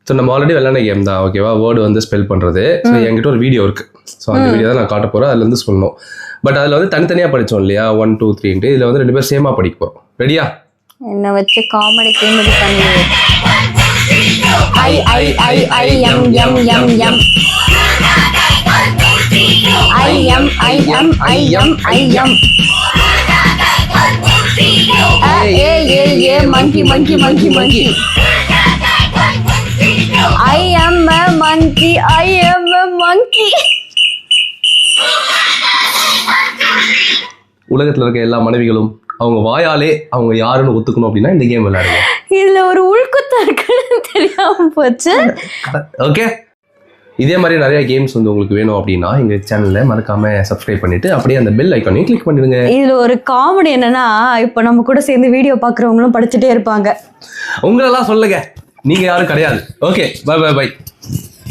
So நம்ம already விளையாட game தான், ஓகேவா? வேர்டு வந்து ஸ்பெல் பண்ணுறது. ஸோ என்கிட்ட ஒரு வீடியோ இருக்குது. ஸோ அந்த வீடியோ தான் நான் காட்ட போகிறேன். அதில் வந்து சொல்லணும். பட் அதில் வந்து தனித்தனியாக படித்தோம் இல்லையா, 1 2 3ன்ட்டு. இதில் வந்து 2 பேர் சேமாக படிக்க போகிறோம். ரெடியா? என்ன வச்சு காமெடி கேமெடி பண்ணி I I I I am am am am I am I am I am I am a a a monkey monkey monkey monkey I am a monkey I am a monkey. உலகத்தில் இருக்க எல்லா மனைவிகளும் அவங்க வாயாலே அவங்க யாருன்னு ஒத்துக்கணும் அப்படின்னா இந்த கேம் விளையாடுங்க. இதுல ஒரு உள்குத்து இருக்குன்னு தெரியாம போச்சு. ஓகே, இதே மாதிரி நிறைய கேம்ஸ் வந்து உங்களுக்கு வேணும் அப்படின்னா எங்க சேனல்ல மறக்காம சப்ஸ்கிரைப் பண்ணிட்டு அப்படியே அந்த பெல் ஐக்கானையும் கிளிக் பண்ணிடுங்க. இதுல ஒரு காமெடி என்னன்னா, இப்ப நம்ம கூட சேர்ந்து வீடியோ பாக்குறவங்களும் படிச்சுட்டே இருப்பாங்க. உங்களெல்லாம் சொல்லுங்க, நீங்க யாரும் கிடையாது. Okay, bye bye by.